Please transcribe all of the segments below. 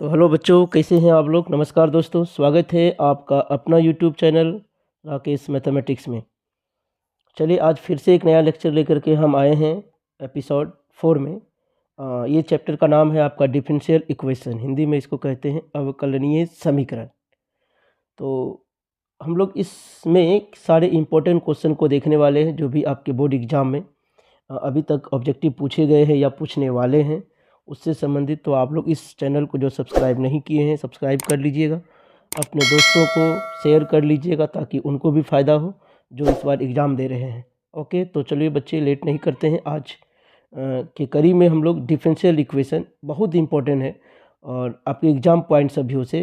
तो हेलो बच्चों, कैसे हैं आप लोग। नमस्कार दोस्तों, स्वागत है आपका अपना यूट्यूब चैनल राकेश मैथमेटिक्स में। चलिए आज फिर से एक नया लेक्चर लेकर के हम आए हैं एपिसोड 4 में। ये चैप्टर का नाम है आपका डिफरेंशियल इक्वेशन, हिंदी में इसको कहते हैं अवकलनीय समीकरण। तो हम लोग इसमें सारे इम्पोर्टेंट क्वेश्चन को देखने वाले हैं जो भी आपके बोर्ड एग्जाम में अभी तक ऑब्जेक्टिव पूछे गए हैं या पूछने वाले हैं उससे संबंधित। तो आप लोग इस चैनल को जो सब्सक्राइब नहीं किए हैं सब्सक्राइब कर लीजिएगा, अपने दोस्तों को शेयर कर लीजिएगा ताकि उनको भी फ़ायदा हो जो इस बार एग्ज़ाम दे रहे हैं। ओके, तो चलिए बच्चे लेट नहीं करते हैं। आज के कड़ी में हम लोग डिफरेंशियल इक्वेशन बहुत इंपॉर्टेंट है और आपके एग्ज़ाम पॉइंट सभी से,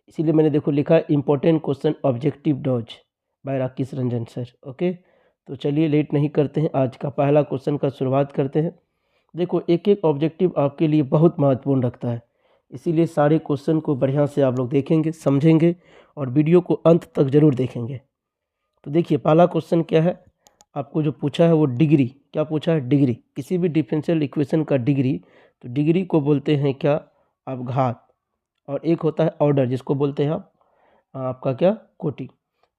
इसीलिए मैंने देखो लिखा important question objective dose by Rakesh Ranjan sir. Okay, तो चलिए लेट नहीं करते हैं, आज का पहला क्वेश्चन का शुरुआत करते हैं। देखो एक एक ऑब्जेक्टिव आपके लिए बहुत महत्वपूर्ण रखता है, इसीलिए सारे क्वेश्चन को बढ़िया से आप लोग देखेंगे, समझेंगे और वीडियो को अंत तक ज़रूर देखेंगे। तो देखिए पहला क्वेश्चन क्या है, आपको जो पूछा है वो डिग्री, क्या पूछा है, डिग्री। किसी भी डिफरेंशियल इक्वेशन का डिग्री, तो डिग्री को बोलते हैं क्या, आप घात, और एक होता है ऑर्डर जिसको बोलते हैं आप आपका क्या, कोटि।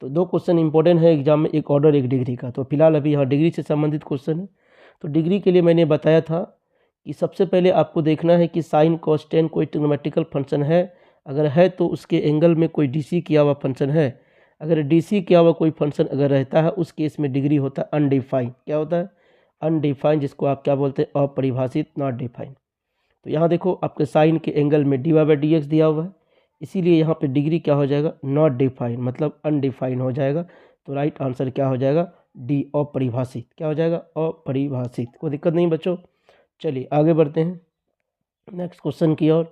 तो दो क्वेश्चन इंपॉर्टेंट है एग्जाम में, एक ऑर्डर एक डिग्री का। तो फिलहाल अभी यहाँ डिग्री से संबंधित क्वेश्चन है। तो डिग्री के लिए मैंने बताया था कि सबसे पहले आपको देखना है कि साइन कॉस टेन कोई ट्रिग्नोमेट्रिकल फंक्शन है, अगर है तो उसके एंगल में कोई डीसी किया हुआ फंक्शन है। अगर डीसी किया हुआ कोई फंक्शन अगर रहता है उस केस में डिग्री होता है अनडिफाइंड। क्या होता है, अनडिफाइंड, जिसको आप क्या बोलते हैं, अपरिभाषित, नॉट डिफाइंड। तो यहाँ देखो आपके साइन के एंगल में d y by d x दिया हुआ है, इसीलिए यहाँ पे डिग्री क्या हो जाएगा, नॉट डिफाइंड, मतलब अनडिफाइंड हो जाएगा। तो राइट आंसर क्या हो जाएगा, डी, अपरिभाषित। क्या हो जाएगा, अपरिभाषित। कोई दिक्कत नहीं बच्चों। चलिए आगे बढ़ते हैं नेक्स्ट क्वेश्चन की ओर।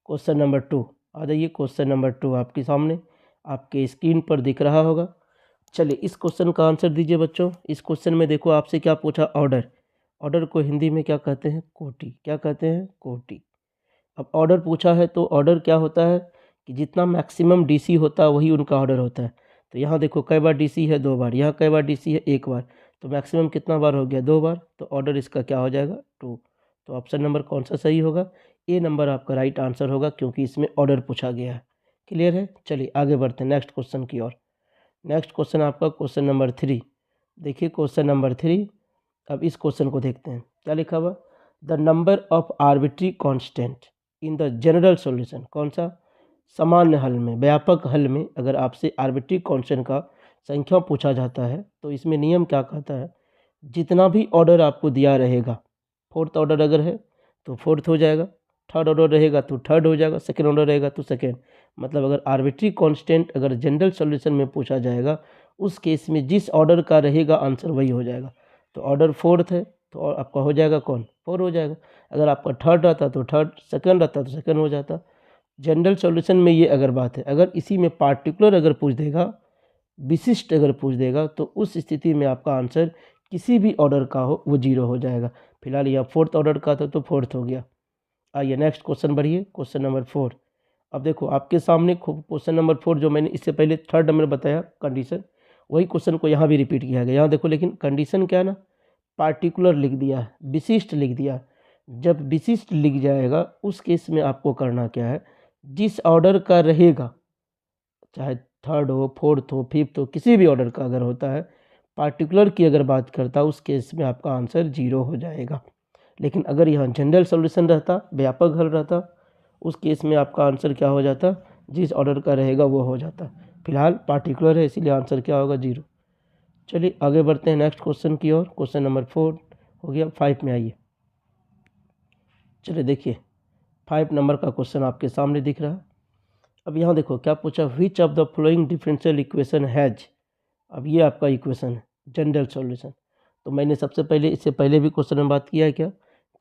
क्वेश्चन नंबर 2 आ जाइए। क्वेश्चन नंबर 2 आपके सामने आपके स्क्रीन पर दिख रहा होगा। चलिए इस क्वेश्चन का आंसर दीजिए बच्चों। इस क्वेश्चन में देखो आपसे क्या पूछा, ऑर्डर। ऑर्डर को हिंदी में क्या कहते हैं, कोटि। क्या कहते हैं, कोटि। अब ऑर्डर पूछा है तो ऑर्डर क्या होता है कि जितना मैक्सिमम डीसी होता है वही उनका ऑर्डर होता है। तो यहाँ देखो कई बार डीसी है, 2 बार, यहाँ कई बार डीसी है, 1 बार। तो मैक्सिमम कितना बार हो गया, 2 बार। तो ऑर्डर इसका क्या हो जाएगा, 2। तो ऑप्शन नंबर कौन सा सही होगा, ए नंबर आपका राइट आंसर होगा, क्योंकि इसमें ऑर्डर पूछा गया है। क्लियर है। चलिए आगे बढ़ते हैं नेक्स्ट क्वेश्चन की ओर। नेक्स्ट क्वेश्चन आपका क्वेश्चन नंबर 3। देखिए क्वेश्चन नंबर 3। अब इस क्वेश्चन को देखते हैं क्या लिखा हुआ, the number of arbitrary constant in the general solution. कौन सा, सामान्य हल में, व्यापक हल में अगर आपसे आर्बिट्री कांस्टेंट का संख्या पूछा जाता है तो इसमें नियम क्या कहता है, जितना भी ऑर्डर आपको दिया रहेगा, फोर्थ ऑर्डर अगर है तो फोर्थ हो जाएगा, थर्ड ऑर्डर रहेगा तो थर्ड हो जाएगा, सेकेंड ऑर्डर रहेगा तो सेकेंड। मतलब अगर आर्बिट्री कांस्टेंट अगर जनरल सॉल्यूशन में पूछा जाएगा उस केस में जिस ऑर्डर का रहेगा आंसर वही हो जाएगा। तो ऑर्डर फोर्थ है तो आपका हो जाएगा कौन, 4 हो जाएगा। अगर आपका थर्ड रहता तो थर्ड, सेकंड रहता तो सेकंड हो जाता। जनरल सॉल्यूशन में ये अगर बात है, अगर इसी में पार्टिकुलर अगर पूछ देगा, विशिष्ट अगर पूछ देगा, तो उस स्थिति में आपका आंसर किसी भी ऑर्डर का हो वो 0 हो जाएगा। फिलहाल यहाँ फोर्थ ऑर्डर का था तो फोर्थ हो गया। आइए नेक्स्ट क्वेश्चन बढ़िए, क्वेश्चन नंबर 4। अब देखो आपके सामने क्वेश्चन नंबर 4 जो मैंने इससे पहले थर्ड नंबर बताया कंडीशन, वही क्वेश्चन को यहाँ भी रिपीट किया गया। यहाँ देखो लेकिन कंडीशन क्या है ना, पार्टिकुलर लिख दिया है, विशिष्ट लिख दिया। जब विशिष्ट लिख जाएगा उस केस में आपको करना क्या है, जिस ऑर्डर का रहेगा, चाहे थर्ड हो, फोर्थ हो, फिफ्थ हो, किसी भी ऑर्डर का अगर होता है, पार्टिकुलर की अगर बात करता उस केस में आपका आंसर 0 हो जाएगा। लेकिन अगर यहाँ जनरल सॉल्यूशन रहता, व्यापक हल रहता, उस केस में आपका आंसर क्या हो जाता, जिस ऑर्डर का रहेगा वो हो जाता। फिलहाल पार्टिकुलर है इसीलिए आंसर क्या होगा, 0। चलिए आगे बढ़ते हैं नेक्स्ट क्वेश्चन की ओर। क्वेश्चन नंबर 4 हो गया। 5 में आइए। चलिए देखिए 5 नंबर का क्वेश्चन आपके सामने दिख रहा है। अब यहाँ देखो क्या पूछा, which of the following differential equation has. अब ये आपका इक्वेशन है जनरल सॉल्यूशन। तो मैंने सबसे पहले, इससे पहले भी क्वेश्चन में बात किया है क्या,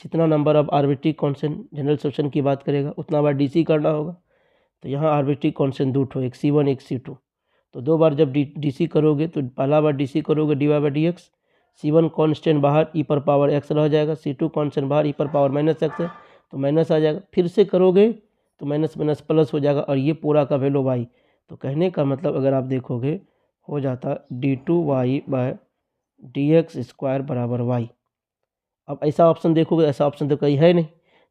जितना number of arbitrary constant general solution की बात करेगा उतना बार डीसी करना होगा। तो यहाँ आर्बिट्री कांस्टेंट दो ठो, एक C1 एक C2। तो 2 बार जब डीसी करोगे तो पहला बार डीसी करोगे d y by d x, C1 constant बाहर ई पर पावर एक्स रह जाएगा, C2 कांस्टेंट बाहर ई पर पावर माइनस एक्स है तो माइनस आ जाएगा। फिर से करोगे तो माइनस माइनस प्लस हो जाएगा और ये पूरा का वैल्यू वाई। तो कहने का मतलब अगर आप देखोगे हो जाता d2y by d x square बराबर वाई। अब ऐसा ऑप्शन देखोगे, ऐसा ऑप्शन तो कहीं है नहीं,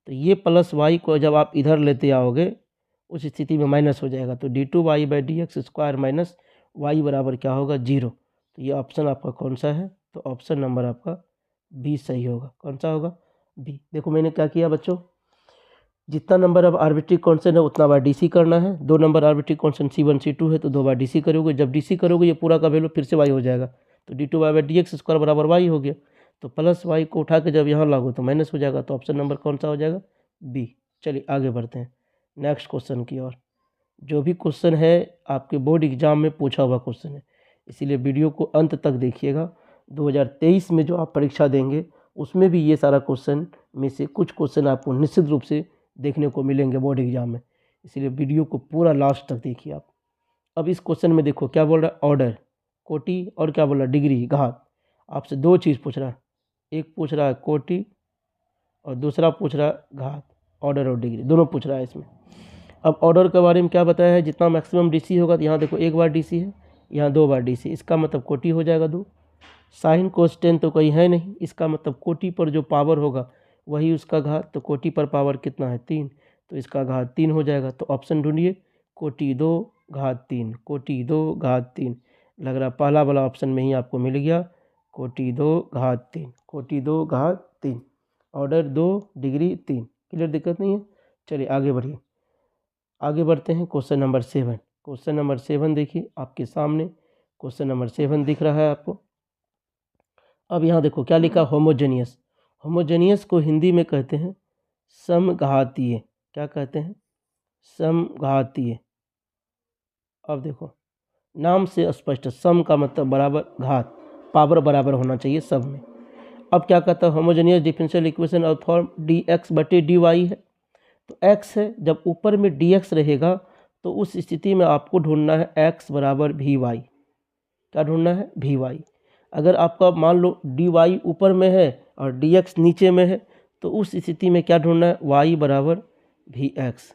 तो ये प्लस वाई को जब आप इधर लेते आओगे उस स्थिति में माइनस हो जाएगा। तो d2y/dx² माइनस y बराबर क्या होगा 0। तो ये ऑप्शन आपका कौन सा है? तो ऑप्शन नंबर आपका बी सही होगा। कौन सा होगा? बी। देखो मैंने क्या किया बच्चों, जितना नंबर अब आर्बिट्री कांस्टेंट है उतना बार डीसी करना है। 2 number arbitrary constant C1 C2 है तो 2 बार डीसी करोगे। जब डीसी करोगे ये पूरा का वैल्यू फिर से y हो जाएगा। तो d2y/dx² बराबर y हो गया। तो प्लस y को उठा के जब यहाँ लागू तो माइनस हो जाएगा। तो ऑप्शन नंबर कौन सा हो जाएगा? बी। चलिए आगे बढ़ते हैं नेक्स्ट क्वेश्चन की ओर। जो भी क्वेश्चन है आपके बोर्ड एग्जाम में पूछा हुआ क्वेश्चन है, इसीलिए वीडियो को अंत तक देखिएगा। 2023 में जो आप परीक्षा देंगे उसमें भी ये सारा क्वेश्चन में से कुछ क्वेश्चन आपको निश्चित रूप से देखने को मिलेंगे बोर्ड एग्जाम में, इसीलिए वीडियो को पूरा लास्ट तक देखिए आप। अब इस क्वेश्चन में देखो क्या बोल रहा है, ऑर्डर, कोटि और क्या बोल रहा है, डिग्री, घात। आपसे 2 चीज़ पूछ रहा है, एक पूछ रहा है कोटि और दूसरा पूछ रहा है घात। ऑर्डर और डिग्री दोनों पूछ रहा है इसमें। अब ऑर्डर के बारे में क्या बताया है, जितना मैक्सिमम डीसी होगा, तो यहाँ देखो 1 बार डीसी है, यहाँ 2 बार डीसी, इसका मतलब कोटि हो जाएगा 2। साइन कोस्टेन तो कोई है नहीं, इसका मतलब कोटि पर जो पावर होगा वही उसका घात। तो कोटि पर पावर कितना है 3, तो इसका घात 3 हो जाएगा। तो ऑप्शन ढूंढिए, कोटि 2 घात 3, कोटि 2 घात 3। लग रहा पहला वाला ऑप्शन में ही आपको मिल गया, कोटि 2 घात 3, कोटि 2 घात 3, ऑर्डर 2, डिग्री 3। क्लियर, दिक्कत नहीं है। चलिए आगे बढ़िए, आगे बढ़ते हैं क्वेश्चन नंबर 7। क्वेश्चन नंबर 7 देखिए आपके सामने, क्वेश्चन नंबर 7 दिख रहा है आपको। अब यहाँ देखो क्या लिखा, होमोजेनियस। होमोजेनियस को हिंदी में कहते हैं समघातीय। क्या कहते हैं? समघातीय। अब देखो नाम से स्पष्ट, सम का मतलब बराबर, घात पावर बराबर होना चाहिए सब में। अब क्या कहता है, होमोजेनियस डिफरेंशियल इक्वेशन और फॉर्म dx/dy है। तो x है, जब ऊपर में dx रहेगा तो उस स्थिति में आपको ढूंढना है x बराबर vy। क्या ढूंढना है? vy। अगर आपका मान लो dy ऊपर में है और dx नीचे में है तो उस स्थिति में क्या ढूंढना है? y बराबर vx।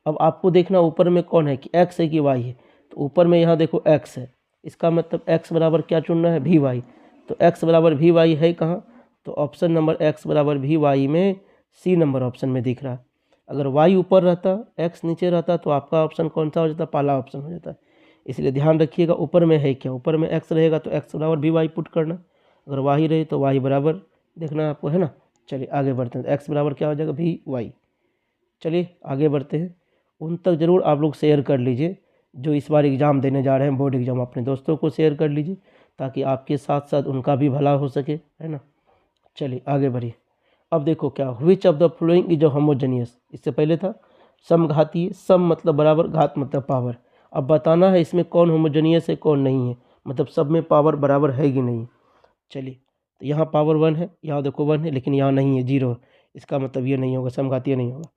अब आपको देखना ऊपर में कौन है, कि x है कि y है। तो ऊपर में यहाँ देखो x है, इसका मतलब x बराबर क्या चुनना है? vy। तो x बराबर vy है कहाँ? तो ऑप्शन नंबर x बराबर vy में सी नंबर ऑप्शन में दिख रहा है। अगर y ऊपर रहता, x नीचे रहता तो आपका ऑप्शन कौन सा हो जाता? पहला ऑप्शन हो जाता है। इसलिए ध्यान रखिएगा ऊपर में है क्या, ऊपर में x रहेगा तो x बराबर vy पुट करना, अगर y रहे तो y बराबर देखना आपको, है ना। चलिए आगे बढ़ते हैं, x बराबर क्या हो जाएगा? vy। चलिए आगे बढ़ते हैं। उन तक ज़रूर आप लोग शेयर कर लीजिए जो इस बार एग्ज़ाम देने जा रहे हैं, बोर्ड एग्ज़ाम, अपने दोस्तों को शेयर कर लीजिए ताकि आपके साथ साथ उनका भी भला हो सके, है ना। चलिए आगे बढ़िए। अब देखो क्या, which of the following is homogeneous. इससे पहले था समघातीय, सम मतलब बराबर, घात मतलब पावर। अब बताना है इसमें कौन होमोजेनियस है कौन नहीं है, मतलब सब में पावर बराबर है कि नहीं। चलिए तो यहाँ पावर 1 है, यहाँ देखो 1 है, लेकिन यहाँ नहीं है, 0 है, इसका मतलब ये नहीं होगा, समघातीय नहीं होगा।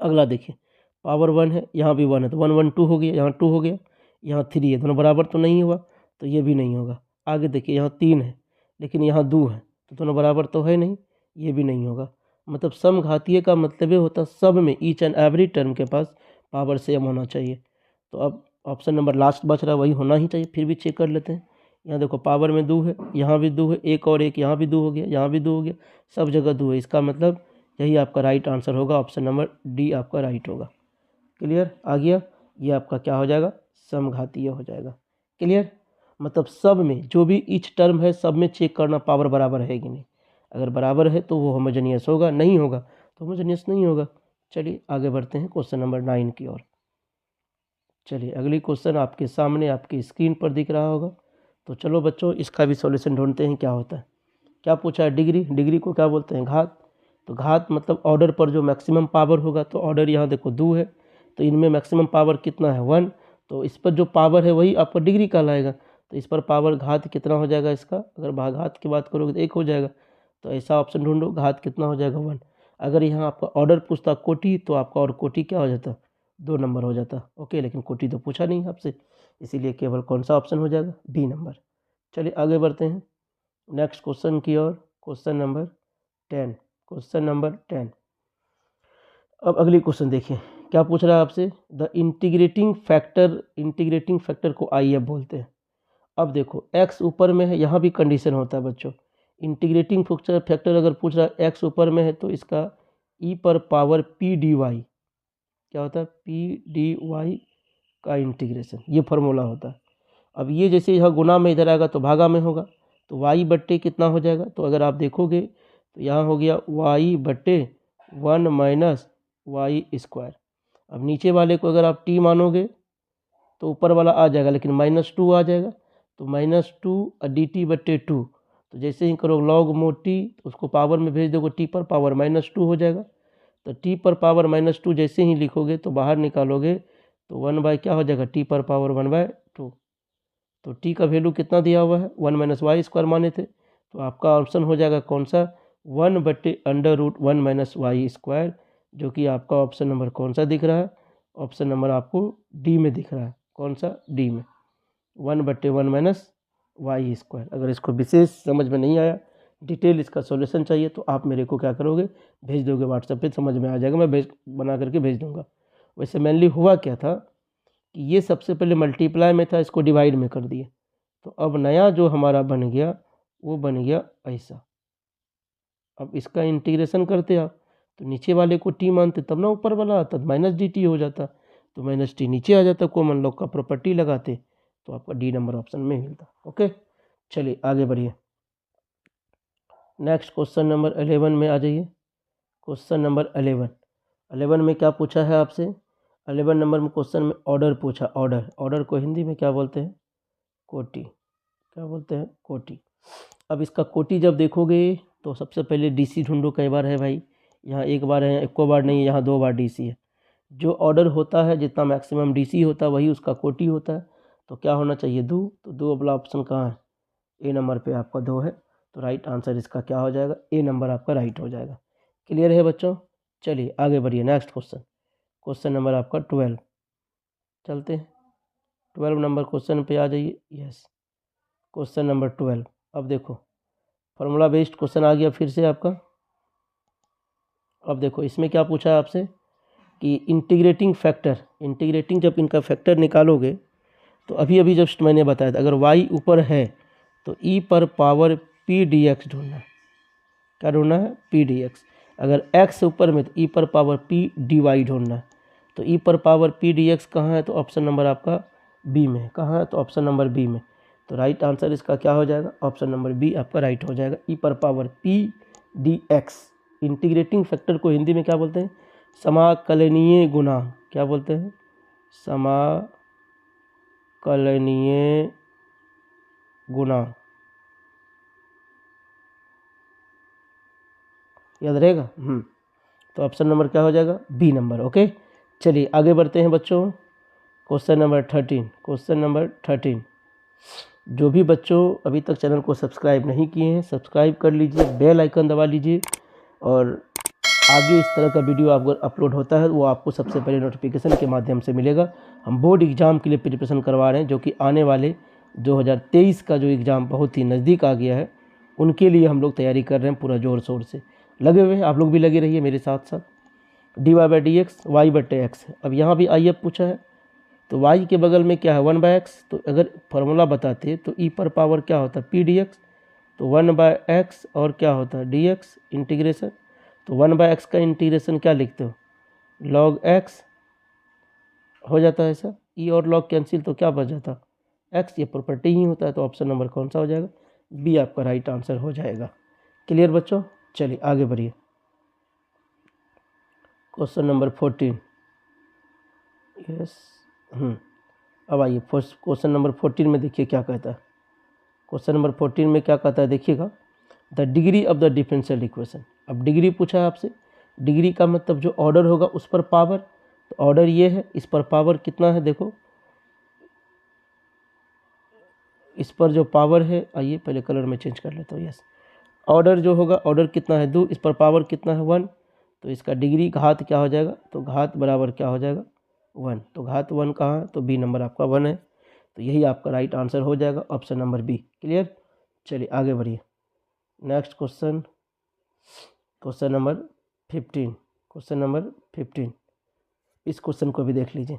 अगला देखिए, पावर 1 है, यहाँ भी 1 है, तो 1 1 2 हो गया, यहाँ 2 हो गया, यहाँ 3 है, दोनों बराबर तो नहीं हुआ, तो ये भी नहीं होगा। आगे देखिए, यहाँ 3 है लेकिन यहाँ 2 है, तो दोनों बराबर तो है नहीं, ये भी नहीं होगा। मतलब समघातीय का मतलब ये होता सब में, ईच एंड एवरी टर्म के पास पावर सेम होना चाहिए। तो अब ऑप्शन नंबर लास्ट बच रहा है, वही होना ही चाहिए। फिर भी चेक कर लेते हैं। यहाँ देखो पावर में 2 है, यहाँ भी 2 है, एक और एक यहाँ भी 2 हो गया, यहाँ भी 2 हो गया, सब जगह 2 है। इसका मतलब यही आपका राइट आंसर होगा, ऑप्शन नंबर डी आपका राइट होगा। क्लियर, आ गया। ये आपका क्या हो जाएगा? समघातीय हो जाएगा। क्लियर, मतलब सब में जो भी ईच टर्म है सब में चेक करना पावर बराबर है कि नहीं। अगर बराबर है तो वो होमोजेनियस होगा, नहीं होगा तो होमोजेनियस नहीं होगा। चलिए आगे बढ़ते हैं क्वेश्चन नंबर 9 की ओर। चलिए अगली क्वेश्चन आपके सामने आपकी स्क्रीन पर दिख रहा होगा। तो चलो बच्चों इसका भी सॉल्यूशन ढूंढते हैं क्या होता है। क्या पूछा है? डिग्री। डिग्री को क्या बोलते हैं? घात। तो घात मतलब ऑर्डर पर जो मैक्सिमम पावर होगा, तो ऑर्डर यहाँ देखो 2 है, तो इनमें मैक्सिमम पावर कितना है? 1। तो इस पर जो पावर है वही आपका डिग्री कहलाएगा। तो इस पर पावर घात कितना हो जाएगा इसका? अगर घात की बात करोगे तो 1 हो जाएगा। तो ऐसा ऑप्शन ढूंढो, घात कितना हो जाएगा? 1। अगर यहाँ आपका ऑर्डर पूछता कोटि तो आपका और कोटि क्या हो जाता? 2 नंबर हो जाता। ओके, लेकिन कोटि तो पूछा नहीं आपसे, इसीलिए केवल कौन सा ऑप्शन हो जाएगा? B number. चलिए आगे बढ़ते हैं नेक्स्ट क्वेश्चन की ओर। Question number 10। Question number 10। अब अगली क्वेश्चन देखिए क्या पूछ रहा है आपसे। The integrating factor, integrating factor को IF बोलते हैं। अब देखो x ऊपर में है, यहाँ भी कंडीशन होता है बच्चों। इंटीग्रेटिंग फैक्टर अगर पूछ रहा है x ऊपर में है तो इसका e पर पावर p dy, क्या होता है, पी डी वाई का इंटीग्रेशन, ये फॉर्मूला होता है। अब ये जैसे यहाँ गुना में इधर आएगा तो भागा में होगा, तो वाई बट्टे कितना हो जाएगा, तो अगर आप देखोगे तो यहाँ हो गया वाई बट्टे 1 माइनस वाई स्क्वायर। अब नीचे वाले को अगर आप टी मानोगे तो ऊपर वाला आ जाएगा, लेकिन -2 आ जाएगा, तो -2 डी टी बट्टे 2। तो जैसे ही करो लॉग मोड टी, तो उसको पावर में भेज दोगे, टी पर पावर -2 हो जाएगा। तो टी पर पावर -2 जैसे ही लिखोगे तो बाहर निकालोगे तो 1 क्या हो जाएगा, टी पर पावर 1/2। तो टी का वैल्यू कितना दिया हुआ है, 1 माइनस वाई स्क्वायर माने थे, तो आपका ऑप्शन हो जाएगा कौन सा, 1/√1 माइनस वाई स्क्वायर, जो कि आपका ऑप्शन नंबर कौन सा दिख रहा है, ऑप्शन नंबर आपको डी में दिख रहा है। कौन सा, डी में, 1/1 माइनस वाई स्क्वायर। अगर इसको विशेष समझ में नहीं आया, डिटेल इसका सॉल्यूशन चाहिए, तो आप मेरे को क्या करोगे, भेज दोगे व्हाट्सएप पे, समझ में आ जाएगा, मैं बना करके भेज दूंगा। वैसे मेनली हुआ क्या था कि ये सबसे पहले मल्टीप्लाई में था, इसको डिवाइड में कर दिए, तो अब नया जो हमारा बन गया वो बन गया ऐसा। अब इसका इंटीग्रेशन करते आप, तो नीचे वाले को टी मानते तब ना ऊपर वाला आता, माइनस डी टी हो जाता, तो माइनस टी नीचे आ जाता, कॉमन लॉग का प्रॉपर्टी लगाते, तो आपका डी नंबर ऑप्शन में मिलता। ओके, चलिए आगे बढ़िए। नेक्स्ट क्वेश्चन नंबर 11 में आ जाइए। क्वेश्चन नंबर 11 में क्या पूछा है आपसे, 11 नंबर में क्वेश्चन में ऑर्डर पूछा। ऑर्डर को हिंदी में क्या बोलते हैं, कोटि। क्या बोलते हैं, कोटि। अब इसका कोटि जब देखोगे तो सबसे पहले डीसी ढूंढो, कई बार है भाई, यहाँ एक बार है, एक बार नहीं, यहाँ 2 बार डीसी है। जो ऑर्डर होता है जितना मैक्सिमम डीसी होता है वही उसका कोटि होता है, तो क्या होना चाहिए, 2। तो 2 वाला ऑप्शन कहाँ है, ए नंबर पे आपका 2 है, तो राइट आंसर इसका क्या हो जाएगा, ए नंबर आपका राइट हो जाएगा। क्लियर है बच्चों, चलिए आगे बढ़िए। नेक्स्ट क्वेश्चन नंबर आपका 12, चलते हैं 12 नंबर क्वेश्चन पे आ जाइए। Yes, question number 12। अब देखो फॉर्मूला बेस्ड क्वेश्चन आ गया फिर से आपका। अब देखो इसमें क्या पूछा है आपसे कि इंटीग्रेटिंग जब इनका फैक्टर निकालोगे, तो अभी जस्ट मैंने बताया था, अगर y ऊपर है तो e पर पावर p dx ढूंढना है। क्या ढूंढना है, p dx। अगर x ऊपर में तो e पर पावर p dy ढूंढना है। तो e पर पावर p dx कहाँ है, तो ऑप्शन नंबर आपका बी में है। कहाँ है, तो ऑप्शन नंबर बी में। तो राइट आंसर इसका क्या हो जाएगा, ऑप्शन नंबर बी आपका राइट हो जाएगा, e पर power p dx। Integrating factor को हिंदी में क्या बोलते हैं, समाकलनीय गुणांक। क्या बोलते हैं, समाकलनीय गुणांक, याद रहेगा। तो ऑप्शन नंबर क्या हो जाएगा, बी नंबर। ओके, चलिए आगे बढ़ते हैं बच्चों। Question number 13। जो भी बच्चों अभी तक चैनल को सब्सक्राइब नहीं किए हैं, सब्सक्राइब कर लीजिए, बेल आइकन दबा लीजिए, और आगे इस तरह का वीडियो आपको अपलोड होता है वो आपको सबसे पहले नोटिफिकेशन के माध्यम से मिलेगा। हम बोर्ड एग्ज़ाम के लिए प्रिपरेशन करवा रहे हैं, जो कि आने वाले 2023 का जो एग्ज़ाम बहुत ही नज़दीक आ गया है, उनके लिए हम लोग तैयारी कर रहे हैं, पूरा ज़ोर शोर से लगे हुए हैं। आप लोग भी लगे रहिए मेरे साथ साथ। dy/dx y/x। अब यहाँ भी आई एफ पूछा है, तो y के बगल में क्या है, 1/x। तो अगर फार्मूला बताते तो e पर पावर क्या होता है, p dx, तो 1/x और क्या होता है, dx इंटीग्रेशन। तो 1/x का इंटीग्रेशन क्या लिखते हो, log x हो जाता है ऐसा, e और log कैंसिल तो क्या बच जाता, x, ये प्रॉपर्टी ही होता है। तो ऑप्शन नंबर कौन सा हो जाएगा, बी आपका राइट आंसर हो जाएगा। क्लियर बच्चों, चलिए आगे बढ़िए। Question number 14। यस, अब आइए फर्स्ट क्वेश्चन नंबर 14 में देखिए क्या कहता है। क्वेश्चन नंबर 14 में क्या कहता है देखिएगा, the degree of the differential equation. अब डिग्री पूछा है आपसे, डिग्री का मतलब जो ऑर्डर होगा उस पर पावर, तो ऑर्डर ये है, इस पर पावर कितना है, देखो इस पर जो पावर है, आइए पहले कलर में चेंज कर लेता हूँ। यस, ऑर्डर जो होगा, ऑर्डर कितना है 2, इस पर पावर कितना है 1, तो इसका डिग्री घात क्या हो जाएगा, तो घात बराबर क्या हो जाएगा 1। तो घात 1 कहाँ है, तो बी नंबर आपका 1 है, तो यही आपका राइट आंसर हो जाएगा, ऑप्शन नंबर बी। क्लियर, चलिए आगे बढ़िए। Next question, question number 15। इस क्वेश्चन को भी देख लीजिए।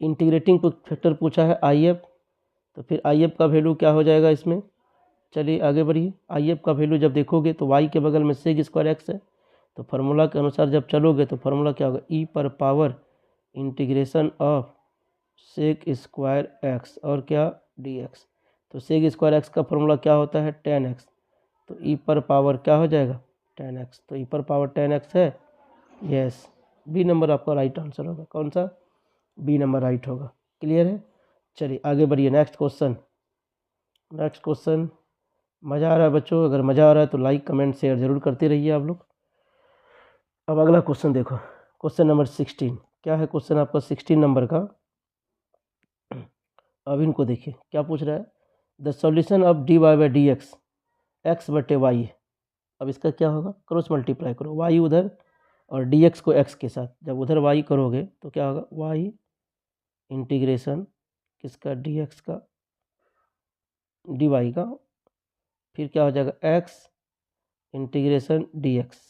इंटीग्रेटिंग फैक्टर पूछा है आई एफ, तो फिर आई एफ का वैल्यू क्या हो जाएगा इसमें, चलिए आगे बढ़िए। आई एफ का वैल्यू जब देखोगे तो y के बगल में सेक स्क्वायर एक्स है, तो फार्मूला के अनुसार जब चलोगे तो फार्मूला क्या होगा, ई पर power integration of sec square x और क्या डी एक्स। तो सेक स्क्वायर एक्स का फॉर्मूला क्या होता है 10x, तो ई पर पावर क्या हो जाएगा 10x, तो ई पर पावर 10x है, यस बी नंबर आपका राइट आंसर होगा। कौन सा बी नंबर राइट होगा। क्लियर है। चलिए आगे बढ़िए नेक्स्ट क्वेश्चन। नेक्स्ट क्वेश्चन मज़ा आ रहा है बच्चों, अगर मज़ा आ रहा है तो लाइक कमेंट शेयर ज़रूर करते रहिए आप लोग। अब अगला क्वेश्चन देखो, क्वेश्चन नंबर 16। क्या है क्वेश्चन आपका 16 नंबर का। अब इनको देखिए क्या पूछ रहा है, the solution of d y by d x x बटे वाई। अब इसका क्या होगा, क्रॉस मल्टीप्लाई करो, वाई उधर और डी एक्स को एक्स के साथ, जब उधर वाई करोगे तो क्या होगा वाई इंटीग्रेशन किसका डी एक्स का डी वाई का, फिर क्या हो जाएगा एक्स इंटीग्रेशन डी एक्स।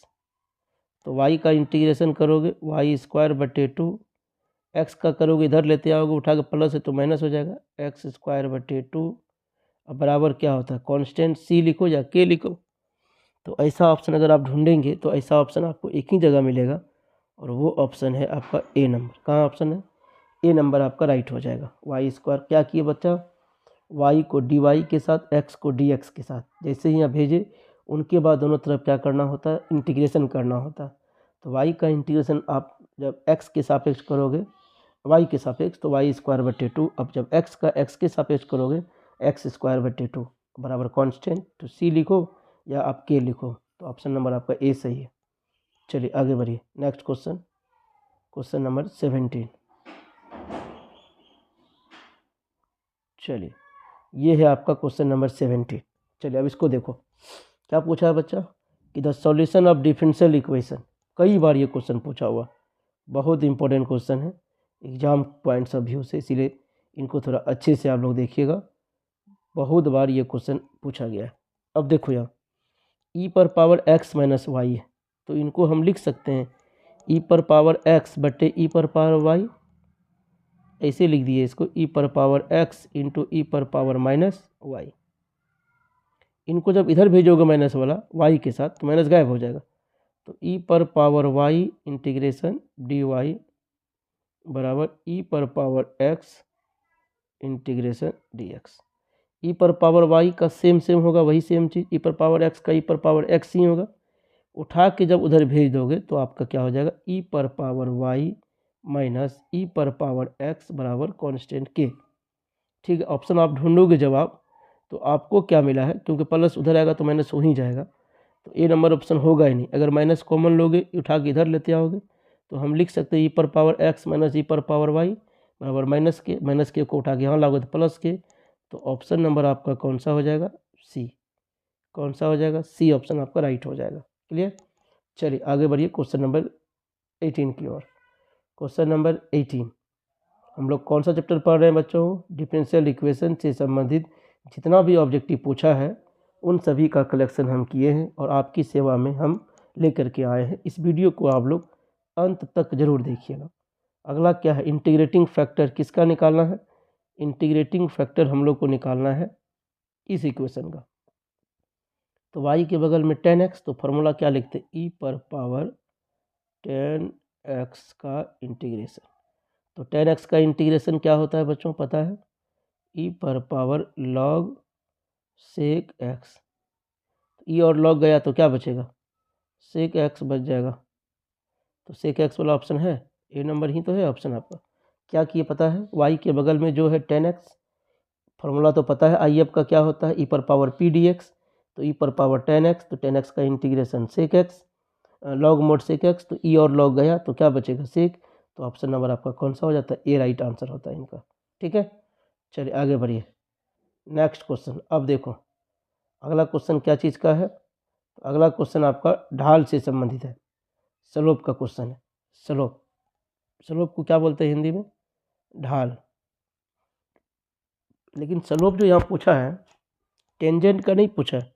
तो वाई का इंटीग्रेशन करोगे वाई स्क्वायर बटे 2, एक्स का करोगे इधर लेते आओगे उठा के प्लस है तो माइनस हो जाएगा एक्स स्क्वायर बटे 2। अब बराबर क्या होता है कांस्टेंट सी लिखो या के लिखो। तो ऐसा ऑप्शन अगर आप ढूंढेंगे तो ऐसा ऑप्शन आपको एक ही जगह मिलेगा और वो ऑप्शन है आपका ए नंबर। कहाँ ऑप्शन है ए नंबर आपका राइट हो जाएगा। वाई स्क्वायर क्या किए बच्चा, वाई को डी वाई के साथ एक्स को डी एक्स के साथ जैसे ही यहाँ भेजे उनके बाद दोनों तरफ क्या करना होता है इंटीग्रेशन करना होता है। तो वाई का इंटीग्रेशन आप जब एक्स के सापेक्ष करोगे वाई के सापेक्ष तो वाई स्क्वायर बटे 2, अब जब एक्स का एक्स के सापेक्ष करोगे एक्स स्क्वायर बटे 2 बराबर कांस्टेंट, तो सी लिखो या आप के लिखो। तो ऑप्शन नंबर आपका ए सही है। चलिए आगे बढ़िए नेक्स्ट क्वेश्चन, क्वेश्चन नंबर 17। चलिए ये है आपका क्वेश्चन नंबर 17। चलिए अब इसको देखो क्या पूछा है बच्चा कि the solution of differential equation. कई बार ये क्वेश्चन पूछा हुआ, बहुत इंपॉर्टेंट क्वेश्चन है एग्जाम पॉइंट्स ऑफ व्यू से, इसीलिए इनको थोड़ा अच्छे से आप लोग देखिएगा। बहुत बार ये क्वेश्चन पूछा गया है। अब देखो यहाँ ई पर पावर एक्स माइनस वाई है, तो इनको हम लिख सकते हैं ई पर पावर एक्स बटे ई पर पावर वाई, ऐसे लिख दिए इसको ई पर पावर एक्स इंटू ई पर पावर माइनस वाई। इनको जब इधर भेजोगे माइनस वाला वाई के साथ तो माइनस गायब हो जाएगा। तो ई पर power y integration d y बराबर ई पर power x integration d x. E पर पावर वाई का सेम होगा वही सेम चीज़, ई पर पावर एक्स का ई पर पावर एक्स ही होगा। उठा के जब उधर भेज दोगे तो आपका क्या हो जाएगा ई पर पावर वाई माइनस ई पर पावर एक्स बराबर कांस्टेंट के। ठीक है, ऑप्शन आप ढूंढोगे जवाब तो आपको क्या मिला है, क्योंकि प्लस उधर आएगा तो माइनस हो ही जाएगा, तो ए नंबर ऑप्शन होगा ही नहीं। अगर माइनस कॉमन लोगे उठा के इधर लेते आओगे तो हम लिख सकते हैं ई पर पावर एक्स माइनस ई पर पावर वाई बराबर माइनस के को उठा के यहाँ लागोगे तो प्लस के। तो ऑप्शन नंबर आपका कौन सा हो जाएगा सी। कौन सा हो जाएगा सी ऑप्शन आपका राइट हो जाएगा। क्लियर। चलिए आगे बढ़िए क्वेश्चन नंबर 18 की ओर। क्वेश्चन नंबर 18 हम लोग कौन सा चैप्टर पढ़ रहे हैं बच्चों, डिफरेंशियल इक्वेशन से संबंधित जितना भी ऑब्जेक्टिव पूछा है उन सभी का कलेक्शन हम किए हैं और आपकी सेवा में हम लेकर के आए हैं। इस वीडियो को आप लोग अंत तक जरूर देखिएगा। अगला क्या है इंटीग्रेटिंग फैक्टर किसका निकालना है, इंटीग्रेटिंग फैक्टर हम लोग को निकालना है इस इक्वेशन का। तो y के बगल में 10x, तो फॉर्मूला क्या लिखते हैं ई पर पावर 10x का इंटीग्रेशन। तो 10x का इंटीग्रेशन क्या होता है बच्चों पता है, ई पर पावर log sec x। ई और log गया तो क्या बचेगा sec x बच जाएगा। तो sec x वाला ऑप्शन है ए नंबर ही तो है ऑप्शन आपका। क्या किए पता है y के बगल में जो है 10x, फॉर्मूला तो पता है आई एफ का क्या होता है ई पर पावर पी डी एक्स, तो ई पर पावर 10x, तो 10x का integration sec x log mod sec x, तो ई और लॉग गया तो क्या बचेगा सेक। तो ऑप्शन नंबर आपका कौन सा हो जाता है ए राइट आंसर होता है इनका। ठीक है, चलिए आगे बढ़िए नेक्स्ट क्वेश्चन। अब देखो अगला क्वेश्चन क्या चीज़ का है, तो अगला क्वेश्चन आपका ढाल से संबंधित है, स्लोप का क्वेश्चन है। स्लोप, स्लोप को क्या बोलते हैं हिंदी में ढाल। लेकिन स्लोप जो यहाँ पूछा है टेंजेंट का नहीं पूछा है,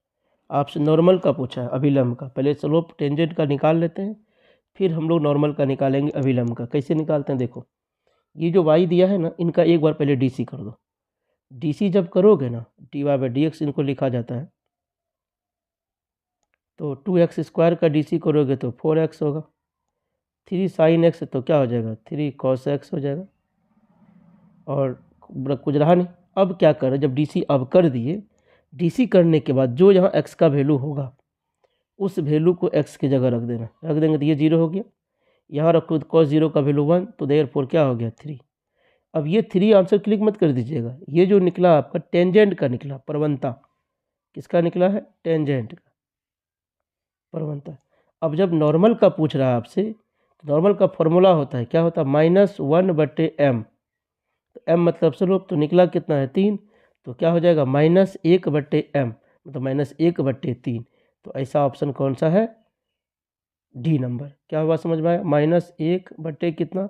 आपसे नॉर्मल का पूछा है अभिलंब का। पहले स्लोप टेंजेंट का निकाल लेते हैं फिर हम लोग नॉर्मल का निकालेंगे अभिलंब का। कैसे निकालते हैं देखो, ये जो y दिया है ना इनका एक बार पहले डीसी कर दो। डीसी जब करोगे ना d y by d x इनको लिखा जाता है, तो 2x स्क्वायर का डीसी करोगे तो 4x होगा। 3 sin x तो क्या हो जाएगा 3 cos x हो जाएगा, और कुछ रहा नहीं। अब क्या कर रहे, जब DC अब कर दिए, DC करने के बाद जो यहाँ x का वैल्यू होगा उस वैल्यू को x की जगह रख देना, रख देंगे तो ये 0 हो गया। यहाँ रखो तो cos 0 का वैल्यू 1, तो देयरफॉर क्या हो गया 3। अब ये 3 आंसर क्लिक मत कर दीजिएगा, ये जो निकला आपका टेंजेंट का निकला, प्रवणता किसका निकला है, टेंजेंट का, प्रवणता। अब जब नॉर्मल का पूछ रहा है आपसे, तो नॉर्मल का फॉर्मूला होता है, क्या होता है, -1/m। तो m मतलब स्लोप, तो निकला कितना है 3, तो क्या हो जाएगा -1/m, मतलब -1/3। तो ऐसा ऑप्शन कौन सा है, डी नंबर। क्या हुआ समझ में आया, -1 कितना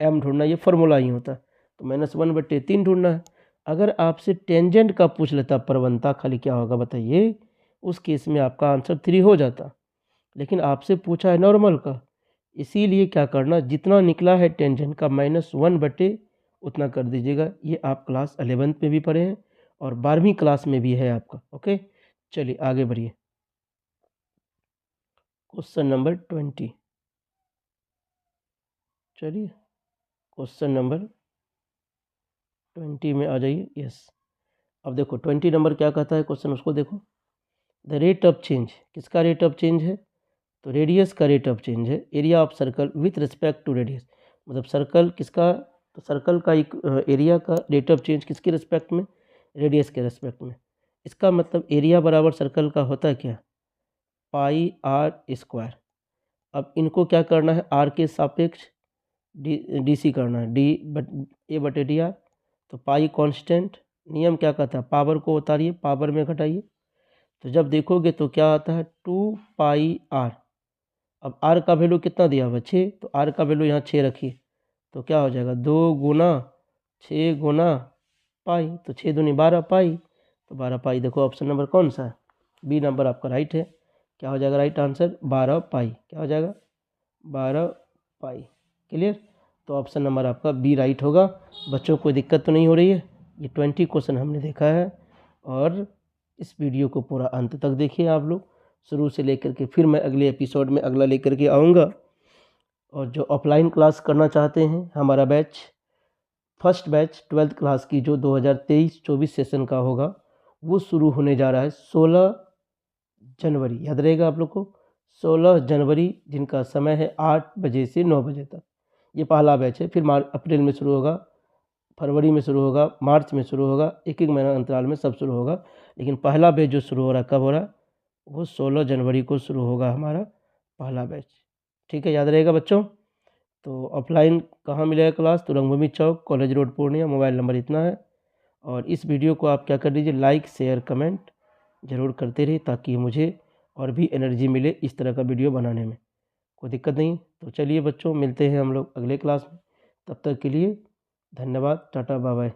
m ढूंढना, ये फॉर्मूला ही होता है, तो -1/3 ढूंढना है। अगर आपसे टेंजेंट का पूछ लेता प्रवणता खाली, क्या होगा बताइए, उस केस में आपका आंसर 3 हो जाता, लेकिन आपसे पूछा है नॉर्मल का, इसीलिए क्या करना, जितना निकला है टेंजेंट का -1 उतना कर दीजिएगा। ये आप क्लास 11th में भी पढ़े हैं और 12वीं क्लास में भी है आपका। ओके, चलिए आगे बढ़िए। क्वेश्चन नंबर 20, चलिए क्वेश्चन नंबर 20 में आ जाइए। यस, अब देखो 20 नंबर क्या कहता है क्वेश्चन, उसको देखो। द रेट ऑफ चेंज, किसका रेट ऑफ चेंज है, तो रेडियस का रेट ऑफ चेंज है, area of circle with respect to radius. मतलब सर्कल किसका, तो सर्कल का एक एरिया का रेट ऑफ चेंज किसके रिस्पेक्ट में, रेडियस के रिस्पेक्ट में। इसका मतलब एरिया बराबर सर्कल का होता है क्या, πr²। अब इनको क्या करना है, आर के सापेक्ष DC करना है, A/dr। तो पाई कांस्टेंट, नियम क्या कहता है, पावर को उतारिए पावर में घटाइए, तो जब देखोगे तो क्या आता है 2πr। अब r का वैल्यू कितना दिया हुआ 6, तो r का वैल्यू यहाँ 6 रखिए, तो क्या हो जाएगा 2 गुना 6 गुना पाई, तो 6 दूनी 12 पाई, तो 12 पाई। देखो ऑप्शन नंबर कौन सा है, बी नंबर आपका राइट है। क्या हो जाएगा राइट आंसर 12 पाई, क्या हो जाएगा 12 पाई। क्लियर, तो ऑप्शन नंबर आपका बी राइट होगा। बच्चों को दिक्कत तो नहीं हो रही है, ये 20 क्वेश्चन हमने देखा है, और इस वीडियो को पूरा अंत तक देखिए आप लोग, शुरू से लेकर के, फिर मैं अगले एपिसोड में अगला लेकर के आऊँगा। और जो ऑफलाइन क्लास करना चाहते हैं, हमारा batch, first batch 12th class की जो 2023-24 सेशन का होगा, वो शुरू होने जा रहा है 16 जनवरी, याद रहेगा आप लोग को, 16 जनवरी, जिनका समय है 8 बजे से 9 बजे तक। ये पहला बैच है, फिर अप्रैल में शुरू होगा, फरवरी में शुरू होगा, मार्च में शुरू होगा, एक एक महीना अंतराल में सब शुरू होगा। लेकिन पहला बैच जो शुरू हो रहा है, कब हो रहा है, वो 16 जनवरी को शुरू होगा हमारा पहला बैच। ठीक है, याद रहेगा बच्चों। तो ऑफलाइन कहाँ मिलेगा क्लास, तो Rangbhumi Chowk, college road, Purnia. Mobile number इतना है। और इस वीडियो को आप क्या कर दीजिए, लाइक शेयर कमेंट ज़रूर करते रहिए, ताकि मुझे और भी एनर्जी मिले इस तरह का वीडियो बनाने में। कोई दिक्कत नहीं। तो चलिए बच्चों, मिलते हैं हम लोग अगले क्लास में, तब तक के लिए धन्यवाद, टाटा बाय बाय।